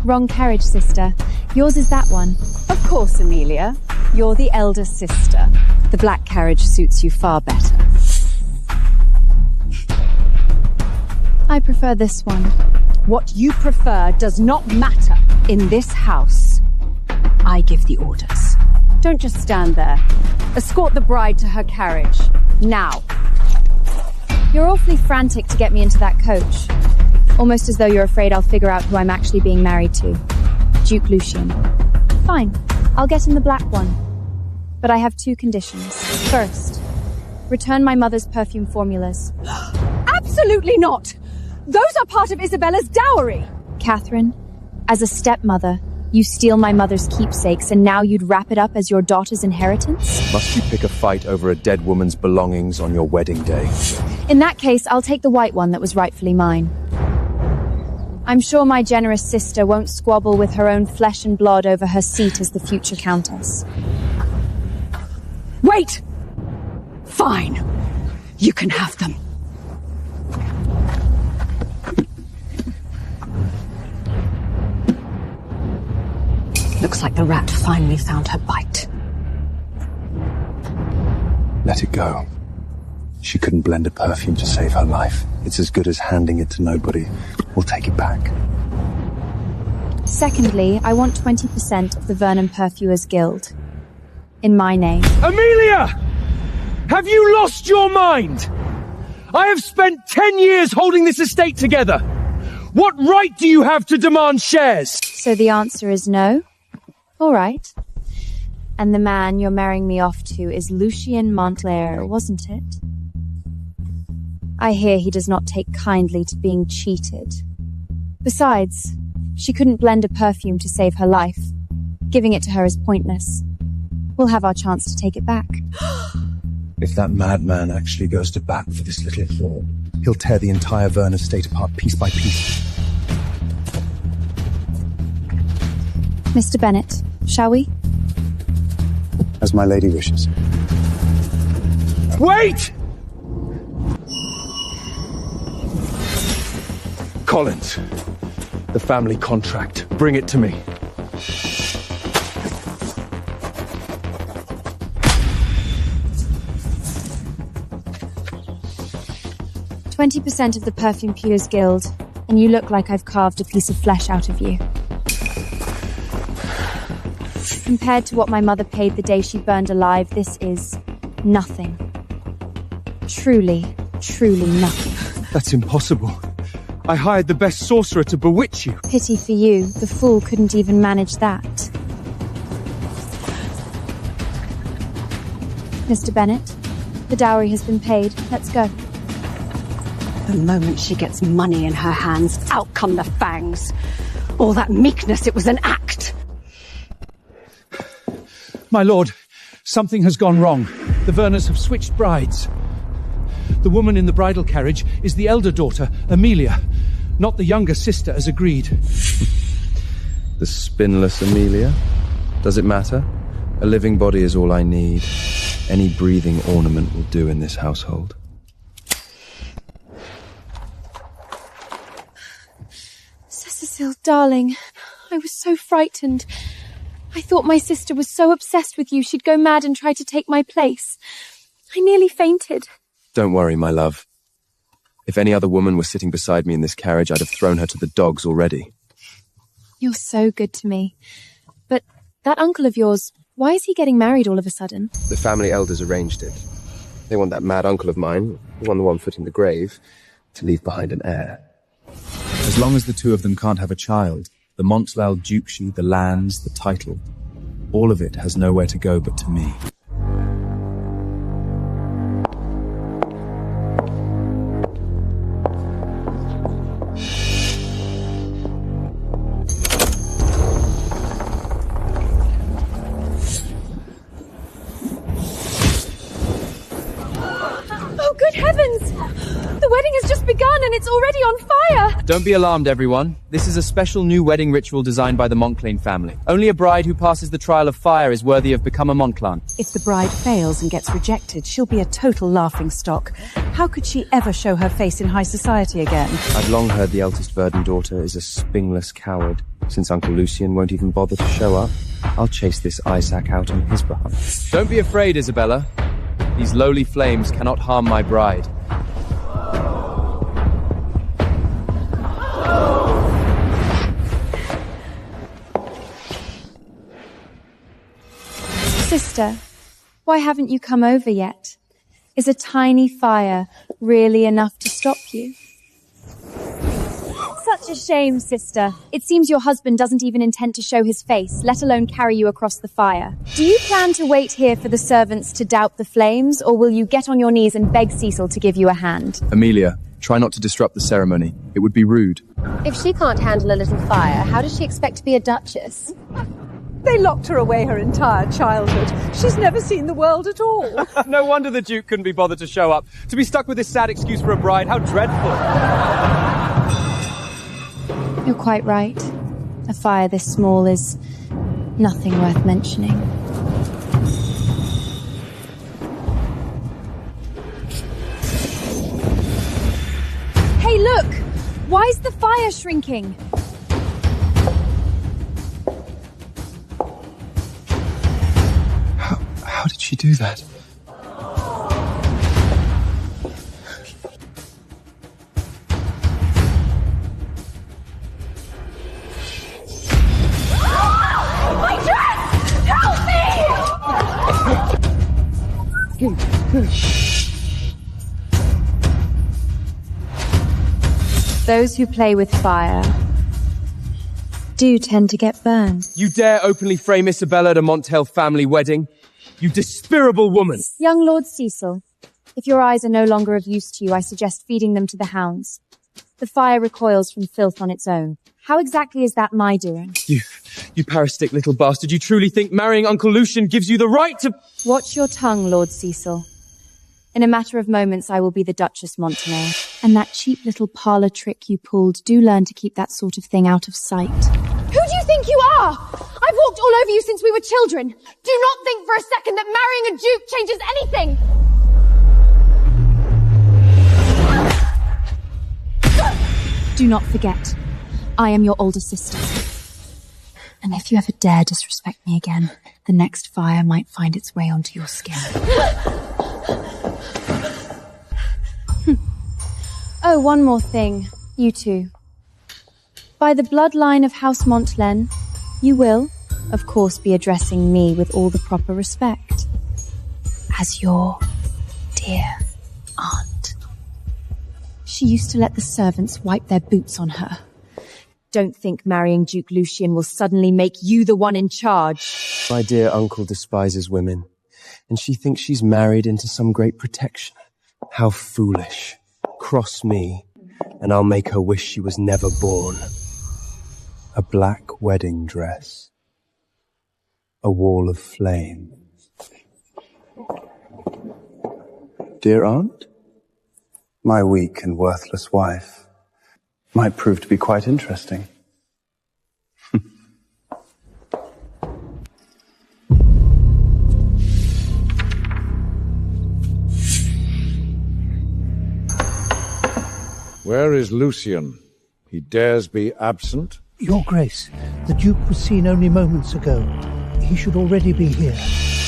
Wrong carriage, sister. Yours is that one. Of course, Amelia. You're the elder sister. The black carriage suits you far better. I prefer this one. What you prefer does not matter. In this house, I give the orders. Don't just stand there. Escort the bride to her carriage. Now. You're awfully frantic to get me into that coach. Almost as though you're afraid I'll figure out who I'm actually being married to. Duke Lucian. Fine, I'll get in the black one. But I have two conditions. First, return my mother's perfume formulas. Absolutely not! Those are part of Isabella's dowry! Catherine, as a stepmother, you steal my mother's keepsakes and now you'd wrap it up as your daughter's inheritance? Must you pick a fight over a dead woman's belongings on your wedding day? In that case, I'll take the white one that was rightfully mine. I'm sure my generous sister won't squabble with her own flesh and blood over her seat as the future countess. Wait! Fine. You can have them. Looks like the rat finally found her bite. Let it go. She couldn't blend a perfume to save her life. It's as good as handing it to nobody. We'll take it back. Secondly, I want 20% of the Vernon Perfumers Guild. In my name. Amelia! Have you lost your mind? I have spent 10 years holding this estate together. What right do you have to demand shares? So the answer is no? All right. And the man you're marrying me off to is Lucian Montclair, wasn't it? I hear he does not take kindly to being cheated. Besides, she couldn't blend a perfume to save her life. Giving it to her is pointless. We'll have our chance to take it back. If that madman actually goes to bat for this little whore, he'll tear the entire Vernon estate apart piece by piece. Mr. Bennet, shall we? As my lady wishes. Wait! Collins, the family contract. Bring it to me. "20% of the Perfume Peelers Guild, and you look like I've carved a piece of flesh out of you. Compared to what my mother paid the day she burned alive, this is nothing. Truly, truly nothing." That's impossible. I hired the best sorcerer to bewitch you. Pity for you, the fool couldn't even manage that. Mr. Bennet, the dowry has been paid. Let's go. The moment she gets money in her hands, out come the fangs. All that meekness, it was an act. My lord, something has gone wrong. The Verners have switched brides. The woman in the bridal carriage is the elder daughter, Amelia, not the younger sister as agreed. The spinless Amelia? Does it matter? A living body is all I need. Any breathing ornament will do in this household. Cecil, darling, I was so frightened. I thought my sister was so obsessed with you she'd go mad and try to take my place. I nearly fainted. Don't worry, my love. If any other woman was sitting beside me in this carriage, I'd have thrown her to the dogs already. You're so good to me. But that uncle of yours, why is he getting married all of a sudden? The family elders arranged it. They want that mad uncle of mine, the one foot in the grave, to leave behind an heir. As long as the two of them can't have a child, the Montclair duchy, the lands, the title, all of it has nowhere to go but to me. Oh, good heavens! The wedding has just begun and it's already on fire! Don't be alarmed, everyone. This is a special new wedding ritual designed by the Montclair family. Only a bride who passes the trial of fire is worthy of become a Montclair. If the bride fails and gets rejected, she'll be a total laughingstock. How could she ever show her face in high society again? I've long heard the eldest Verdon daughter is a spingless coward. Since Uncle Lucian won't even bother to show up, I'll chase this Isaac out on his behalf. Don't be afraid, Isabella. These lowly flames cannot harm my bride. Sister, why haven't you come over yet? Is a tiny fire really enough to stop you? Such a shame, sister. It seems your husband doesn't even intend to show his face, let alone carry you across the fire. Do you plan to wait here for the servants to dout the flames, or will you get on your knees and beg Cecil to give you a hand? Amelia, try not to disrupt the ceremony. It would be rude. If she can't handle a little fire, how does she expect to be a duchess? They locked her away her entire childhood. She's never seen the world at all. No wonder the Duke couldn't be bothered to show up. To be stuck with this sad excuse for a bride, how dreadful. You're quite right. A fire this small is nothing worth mentioning. Hey, look! Why is the fire shrinking? How did she do that? Those who play with fire do tend to get burned. You dare openly frame Isabella at a Montel family wedding? You despicable woman! Young Lord Cecil, if your eyes are no longer of use to you, I suggest feeding them to the hounds. The fire recoils from filth on its own. How exactly is that my doing? You parasitic little bastard. You truly think marrying Uncle Lucian gives you the right to... Watch your tongue, Lord Cecil. In a matter of moments, I will be the Duchess Montelair. And that cheap little parlour trick you pulled, do learn to keep that sort of thing out of sight. Who do you think you are? I've walked all over you since we were children. Do not think for a second that marrying a duke changes anything. Do not forget, I am your older sister. And if you ever dare disrespect me again, the next fire might find its way onto your skin. Oh, one more thing. You two. By the bloodline of House Montelair, you will, of course, be addressing me with all the proper respect. As your dear aunt. She used to let the servants wipe their boots on her. Don't think marrying Duke Lucian will suddenly make you the one in charge. My dear uncle despises women, and she thinks she's married into some great protection. How foolish. Cross me, and I'll make her wish she was never born. A black wedding dress. A wall of flame. Dear aunt, my weak and worthless wife might prove to be quite interesting. Where is Lucian? He dares be absent? Your Grace, the Duke was seen only moments ago. He should already be here.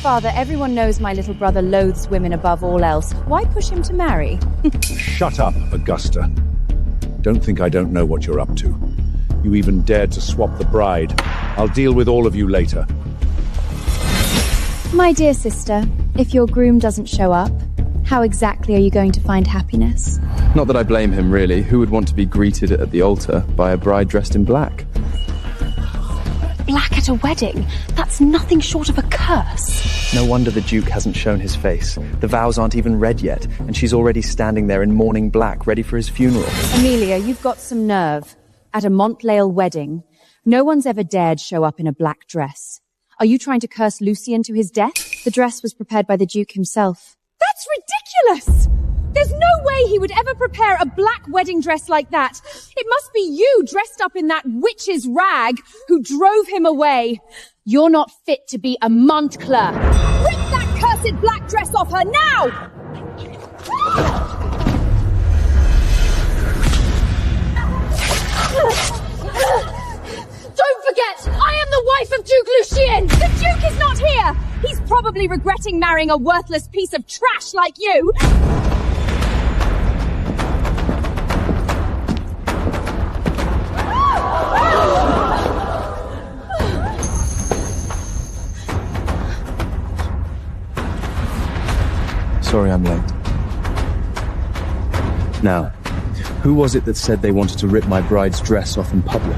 Father, everyone knows my little brother loathes women above all else. Why push him to marry? Shut up, Augusta. Don't think I don't know what you're up to. You even dared to swap the bride. I'll deal with all of you later. My dear sister, if your groom doesn't show up, how exactly are you going to find happiness? Not that I blame him, really. Who would want to be greeted at the altar by a bride dressed in black? Black at a wedding? That's nothing short of a curse. No wonder the Duke hasn't shown his face. The vows aren't even read yet, and she's already standing there in mourning black, ready for his funeral. Amelia, you've got some nerve. At a Montelair wedding, no one's ever dared show up in a black dress. Are you trying to curse Lucian to his death? The dress was prepared by the Duke himself. That's ridiculous! There's no way he would ever prepare a black wedding dress like that. It must be you dressed up in that witch's rag who drove him away. You're not fit to be a Montclair. Rip that cursed black dress off her now! probably regretting marrying a worthless piece of trash like you. Sorry I'm late. Now, who was it that said they wanted to rip my bride's dress off in public?